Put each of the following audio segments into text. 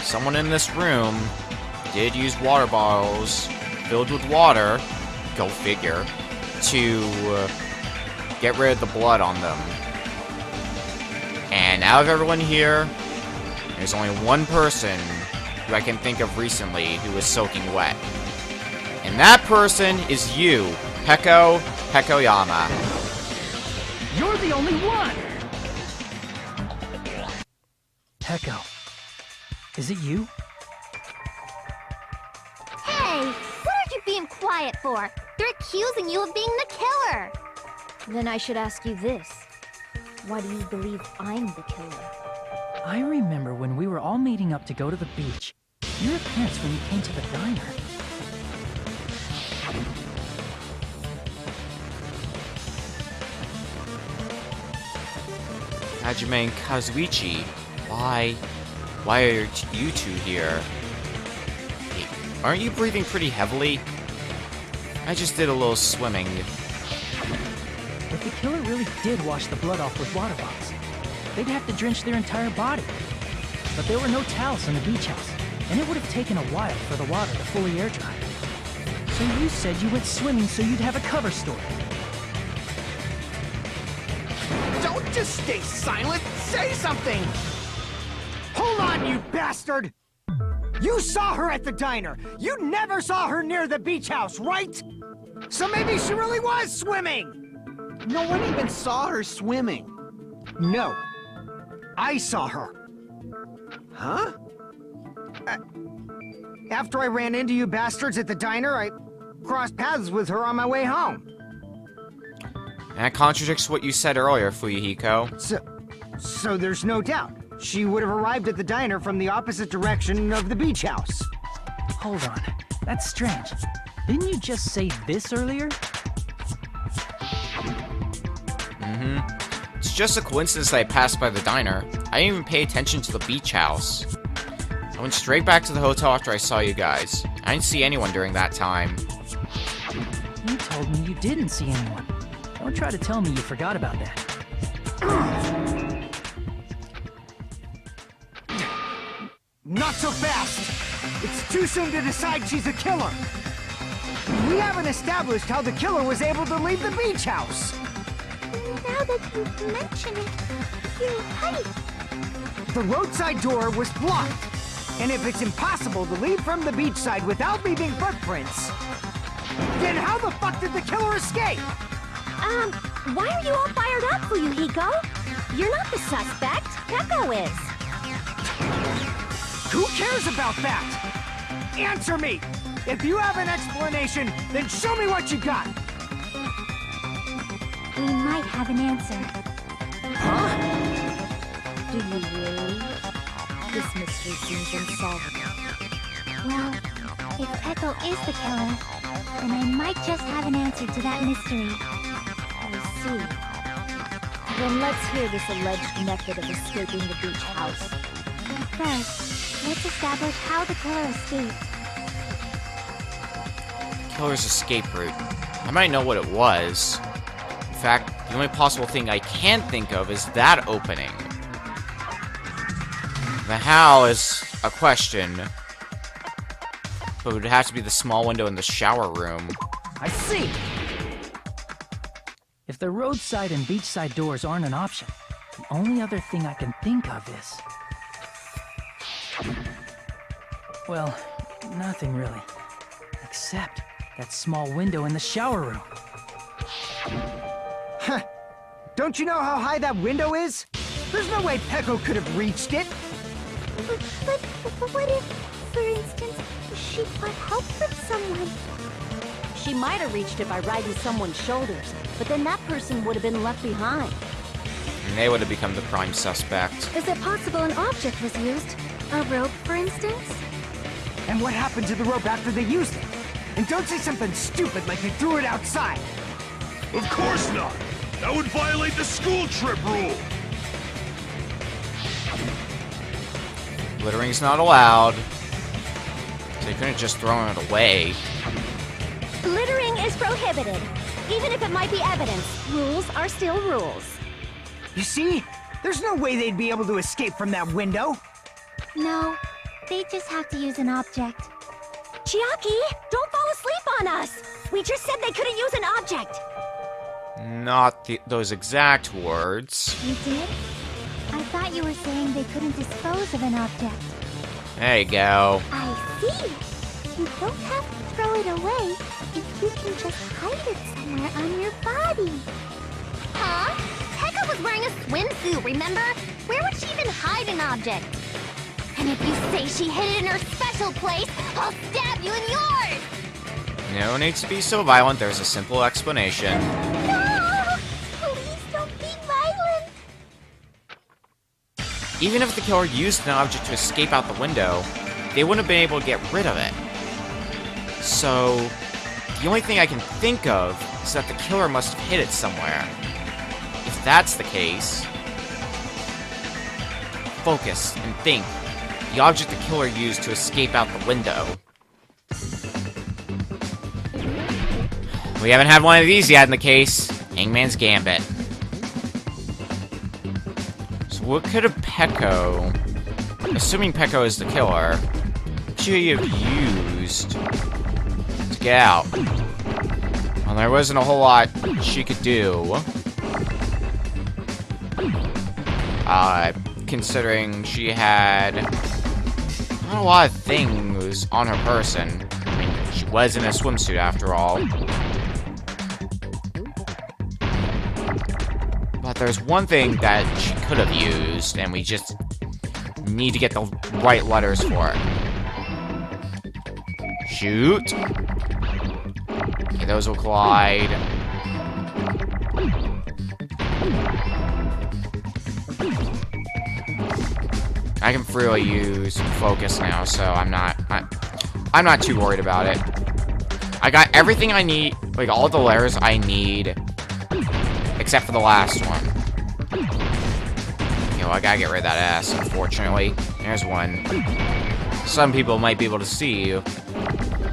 someone in this room did use water bottles filled with water, go figure, to get rid of the blood on them. And out of everyone here, there's only one person who I can think of recently who was soaking wet. And that person is you, Pekoyama. You're the only one! Peko, is it you? Hey, what are you being quiet for? They're accusing you of being the killer. Then I should ask you this. Why do you believe I'm the killer? I remember when we were all meeting up to go to the beach. Your appearance when you came to the diner. Hajime and Kazuichi, why are you two here? Hey, aren't you breathing pretty heavily? I just did a little swimming. If the killer really did wash the blood off with water bottles, they'd have to drench their entire body. But there were no towels in the beach house, and it would have taken a while for the water to fully air dry. So you said you went swimming so you'd have a cover story. Don't just stay silent! Say something! Hold on, you bastard! You saw her at the diner! You never saw her near the beach house, right? So maybe she really was swimming! No one even saw her swimming. No. I saw her. Huh? After I ran into you bastards at the diner, I crossed paths with her on my way home. And that contradicts what you said earlier, Fuyuhiko. So there's no doubt. She would have arrived at the diner from the opposite direction of the beach house. Hold on, that's strange. Didn't you just say this earlier? It's just a coincidence that I passed by the diner. I didn't even pay attention to the beach house. I went straight back to the hotel after I saw you guys. I didn't see anyone during that time. You told me you didn't see anyone. Don't try to tell me you forgot about that. Not so fast! It's too soon to decide she's a killer! We haven't established how the killer was able to leave the beach house! Now that you mention it, you're right. The roadside door was blocked, and if it's impossible to leave from the beachside without leaving footprints, then how the fuck did the killer escape? Why are you all fired up, Fuyuhiko? You're not the suspect. Peko is. Who cares about that? Answer me! If you have an explanation, then show me what you got! We might have an answer. Huh? Do you really? This mystery seems unsolvable. Well, if Peko is the killer, then I might just have an answer to that mystery. I see. Then let's hear this alleged method of escaping the beach house. First, let's establish how the killer escaped. Killer's escape route. I might know what it was. In fact, the only possible thing I can think of is that opening. The how is a question, but it would have to be the small window in the shower room. I see! If the roadside and beachside doors aren't an option, the only other thing I can think of is... well, nothing really. Except that small window in the shower room. Huh. Don't you know how high that window is? There's no way Peko could have reached it. But what if, for instance, she got help from someone? She might have reached it by riding someone's shoulders, but then that person would have been left behind. And they would have become the prime suspect. Is it possible an object was used? A rope, for instance? And what happened to the rope after they used it? And don't say something stupid like they threw it outside. Of course not! That would violate the school trip rule! Littering's not allowed. So they couldn't just throw it away. Littering is prohibited. Even if it might be evidence, rules are still rules. You see? There's no way they'd be able to escape from that window. No, They just have to use an object. Chiaki, don't fall asleep on us! We just said they couldn't use an object! Not those exact words. You did? I thought you were saying they couldn't dispose of an object. There you go. I see. You don't have to throw it away if you can just hide it somewhere on your body. Huh? Pekka was wearing a swimsuit, remember? Where would she even hide an object? And if you say she hid it in her special place, I'll stab you in yours! No need to be so violent, there's a simple explanation. No! Please don't be violent! Even if the killer used an object to escape out the window, they wouldn't have been able to get rid of it. So, the only thing I can think of is that the killer must have hid it somewhere. If that's the case, focus and think. The object the killer used to escape out the window. We haven't had one of these yet in the case. Hangman's Gambit. So what could have Peko, assuming Peko is the killer, she have used to get out? Well, there wasn't a whole lot she could do. Considering she had not a lot of things on her person. I mean, she was in a swimsuit after all. But there's one thing that she could have used, and we just need to get the right letters for it. Shoot. Okay, those will collide. I can freely use focus now, so I'm not too worried about it. I got everything I need, like all the letters I need, except for the last one. You know, I gotta get rid of that S, unfortunately. There's one. Some people might be able to see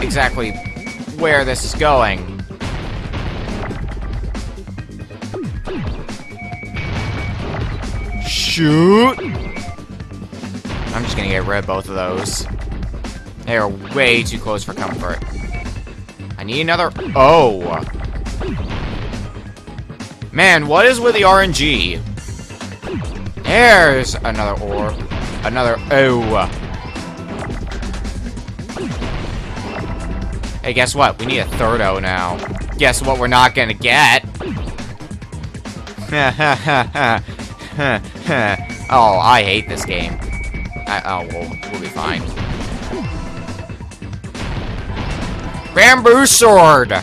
exactly where this is going. Shoot! I'm just gonna get rid of both of those. They are way too close for comfort. I need another... Oh! Man, what is with the RNG? There's another orb. Another O. Hey, guess what? We need a third O now. Guess what we're not gonna get? Oh, I hate this game. We'll be fine. Bamboo sword! I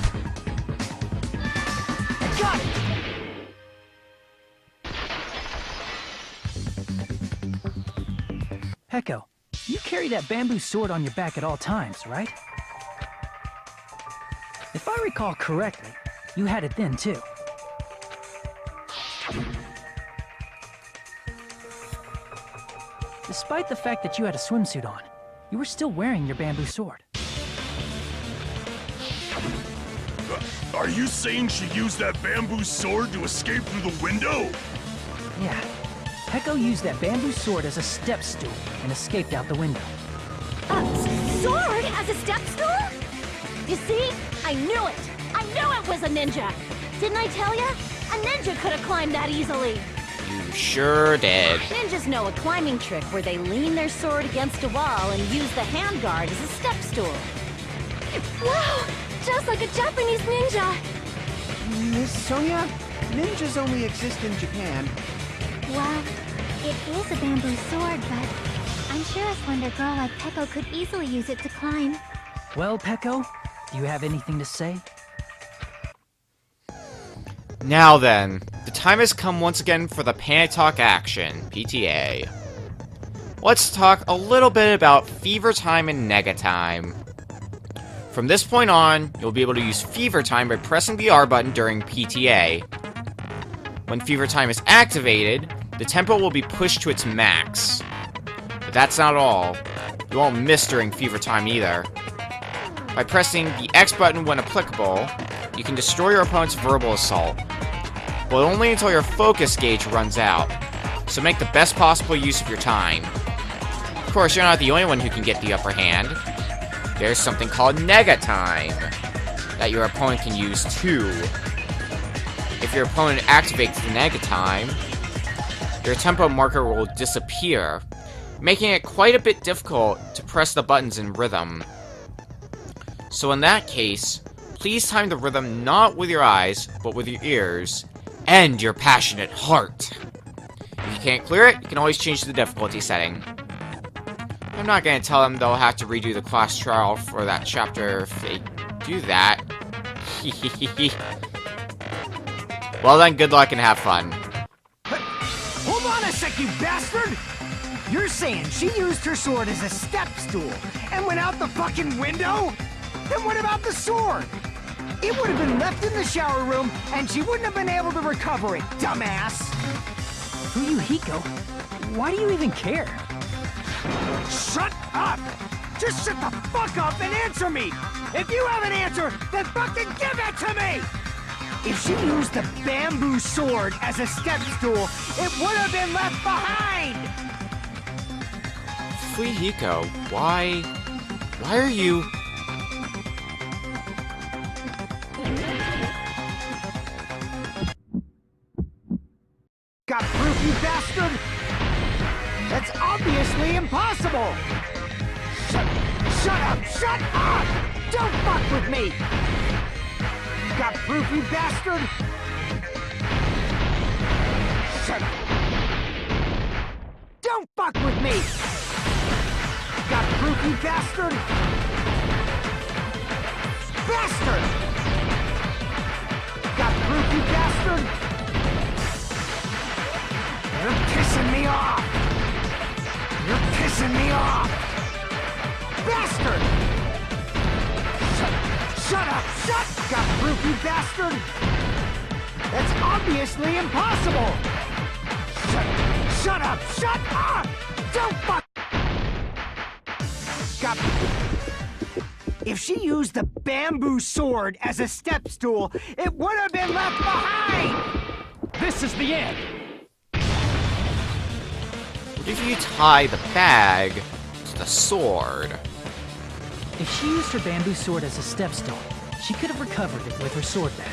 got it! Peko, you carry that bamboo sword on your back at all times, right? If I recall correctly, you had it then too. Despite the fact that you had a swimsuit on, you were still wearing your bamboo sword. Are you saying she used that bamboo sword to escape through the window? Yeah. Peko used that bamboo sword as a step stool and escaped out the window. Sword as a step stool? You see? I knew it! I knew it was a ninja! Didn't I tell ya? A ninja could have climbed that easily! You sure did. Ninjas know a climbing trick where they lean their sword against a wall and use the handguard as a step stool. Wow! Just like a Japanese ninja! Miss Sonia, ninjas only exist in Japan. Well, it is a bamboo sword, but I'm sure a slender girl like Peko could easily use it to climb. Well, Peko, do you have anything to say? Now then, the time has come once again for the Panic Talk action, PTA. Let's talk a little bit about Fever Time and Nega Time. From this point on, you'll be able to use Fever Time by pressing the R button during PTA. When Fever Time is activated, the tempo will be pushed to its max. But that's not all. You won't miss during Fever Time either. By pressing the X button when applicable, you can destroy your opponent's verbal assault, but only until your focus gauge runs out, so make the best possible use of your time. Of course, you're not the only one who can get the upper hand. There's something called Nega Time that your opponent can use too. If your opponent activates the Nega Time, your tempo marker will disappear, making it quite a bit difficult to press the buttons in rhythm. So in that case, please time the rhythm not with your eyes, but with your ears, and your passionate heart. If you can't clear it, you can always change the difficulty setting. I'm not gonna tell them they'll have to redo the class trial for that chapter if they do that. Well then, good luck and have fun. Hold on a sec, you bastard! You're saying she used her sword as a step stool and went out the fucking window? Then what about the sword? It would have been left in the shower room and she wouldn't have been able to recover it, dumbass! Fuyuhiko, why do you even care? Shut up! Just shut the fuck up and answer me! If you have an answer, then fucking give it to me! If she used the bamboo sword as a step stool, it would have been left behind! Fuyuhiko, why are you... Got proof, you bastard? That's obviously impossible! Shut up! Shut up! Don't fuck with me! Got proof, you bastard? Shut up! Don't fuck with me! Got proof, you bastard? Bastard! Got proof, you bastard? You're pissing me off! You're pissing me off! Bastard! Shut up! Shut! Got proof, you bastard? That's obviously impossible! Shut up! Shut up! Don't fuck! Got... If she used the bamboo sword as a step stool, it would have been left behind! This is the end! What if you tie the bag to the sword? If she used her bamboo sword as a step stool, she could have recovered it with her sword bag.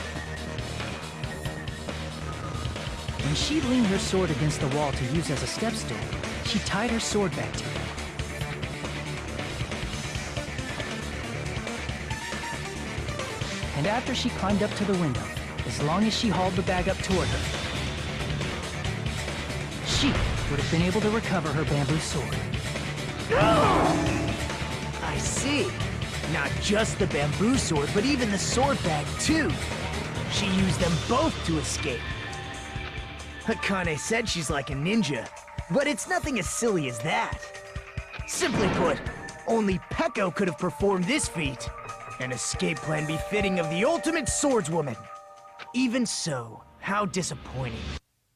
When she leaned her sword against the wall to use as a step stool, she tied her sword bag to it. And after she climbed up to the window, as long as she hauled the bag up toward her, she would have been able to recover her bamboo sword. I see. Not just the bamboo sword, but even the sword bag, too. She used them both to escape. Akane said she's like a ninja, but it's nothing as silly as that. Simply put, only Peko could have performed this feat. An escape plan befitting of the ultimate swordswoman. Even so, how disappointing.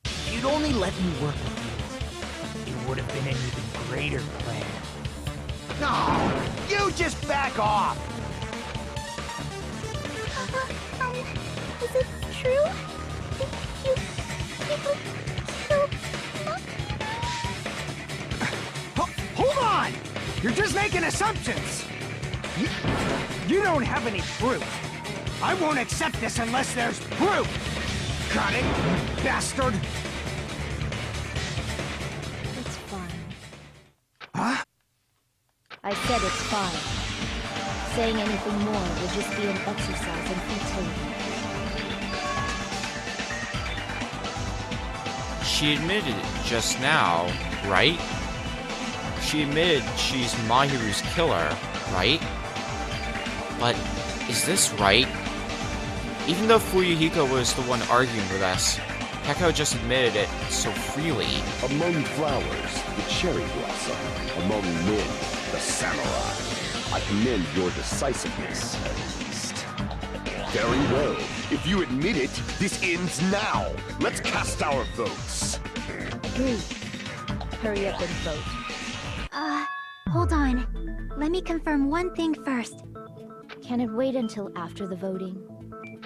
If you'd only let me work with you, it would have been an even greater plan. No! You just back off! Is it true? You killed Muck? Hold on! You're just making assumptions! You don't have any proof. I won't accept this unless there's proof! Got it, you bastard? It's fine. Huh? I said it's fine. Saying anything more would just be an exercise in futility. She admitted it just now, right? She admitted she's Mahiru's killer, right? But is this right? Even though Fuyuhiko was the one arguing with us, Peko just admitted it so freely. Among flowers, the cherry blossom. Among men, the samurai. I commend your decisiveness, at least. Very well. If you admit it, this ends now. Let's cast our votes. Agreed. Hurry up and vote. Hold on. Let me confirm one thing first. Can it wait until after the voting?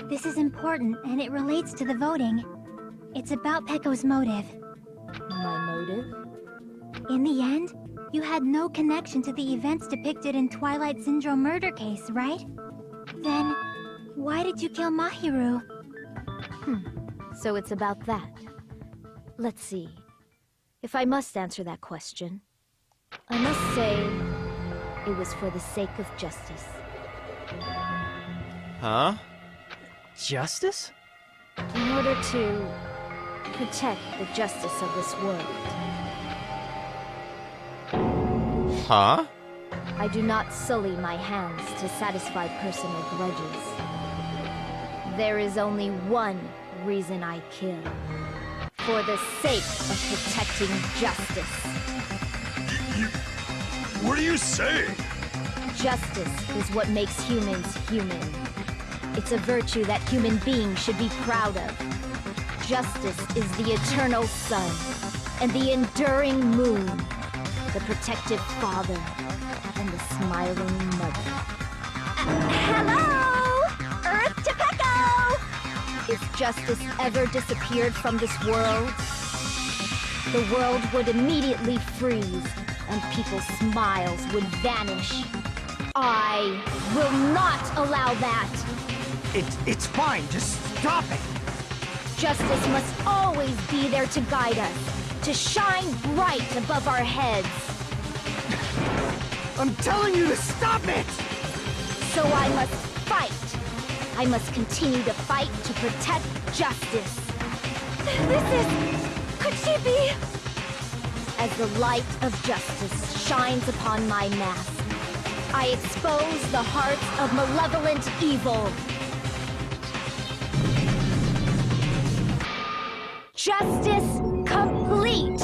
This is important, and it relates to the voting. It's about Peko's motive. My motive? In the end, You had no connection to the events depicted in Twilight Syndrome murder case, right? Then, why did you kill Mahiru? So it's about that. Let's see. If I must answer that question, I must say it was for the sake of justice. Huh? Justice? In order to protect the justice of this world. Huh? I do not sully my hands to satisfy personal grudges. There is only one reason I kill. For the sake of protecting justice. What are you saying? Justice is what makes humans human. It's a virtue that human beings should be proud of. Justice is the eternal sun and the enduring moon, the protective father and the smiling mother. Hello! Earth to Pecco! If justice ever disappeared from this world, the world would immediately freeze and people's smiles would vanish. I will not allow that! It's fine, just stop it! Justice must always be there to guide us, to shine bright above our heads. I'm telling you to stop it! So I must fight. I must continue to fight to protect justice. Could she be? As the light of justice shines upon my mask, I expose the hearts of malevolent evil. Justice complete!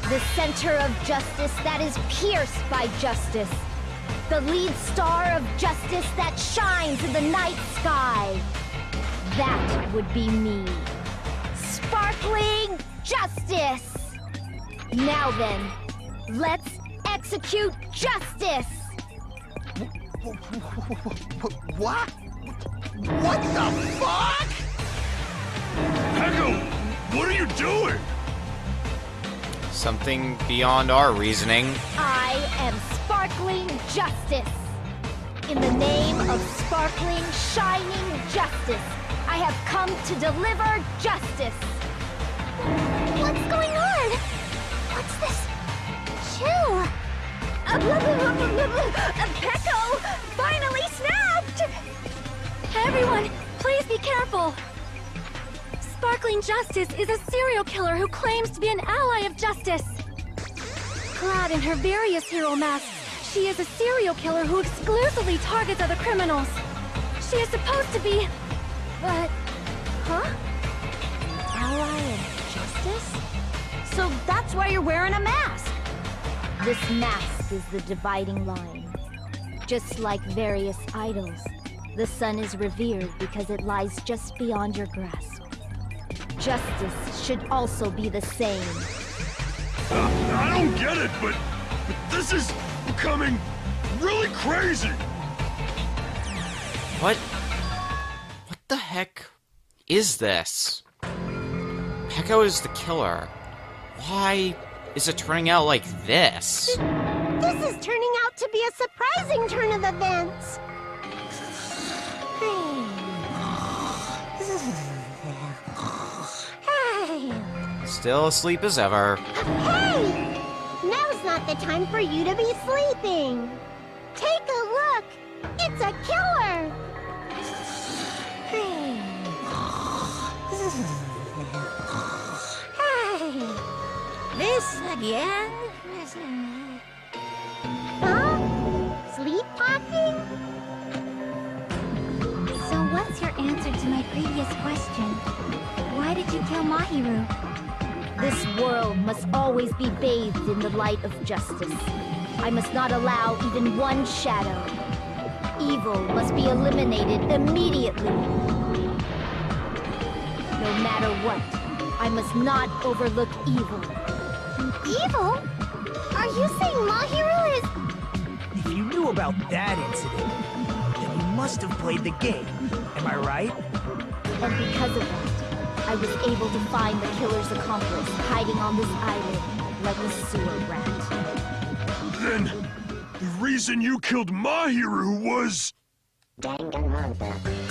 The center of justice that is pierced by justice. The lead star of justice that shines in the night sky. That would be me. Sparkling justice! Now then, let's execute justice! What? What the fuck? Pecco, what are you doing? Something beyond our reasoning. I am sparkling justice. In the name of sparkling, shining justice, I have come to deliver justice. What's going on? What's this? Chill. Pecco finally snapped! Everyone, please be careful! Sparkling Justice is a serial killer who claims to be an ally of justice. Clad in her various hero masks, she is a serial killer who exclusively targets other criminals. She is supposed to be... but... huh? Ally of justice? So that's why you're wearing a mask! This mask is the dividing line. Just like various idols, the sun is revered because it lies just beyond your grasp. Justice should also be the same. I don't get it, but this is becoming really crazy. What the heck is this? Pecco is the killer. Why is it turning out like this? This is turning out to be a surprising turn of events. Still asleep as ever. Hey! Now's not the time for you to be sleeping. Take a look. It's a killer. Hey. This again? Huh? Sleepwalking? So what's your answer to my previous question? Why did you kill Mahiru? This world must always be bathed in the light of justice. I must not allow even one shadow. Evil must be eliminated immediately. No matter what, I must not overlook evil. Evil? Are you saying Mahiru is... If you knew about that incident, then you must have played the game. Am I right? And because of that, I was able to find the killer's accomplice hiding on this island like a sewer rat. Then, the reason you killed Mahiru was... Danganronpa.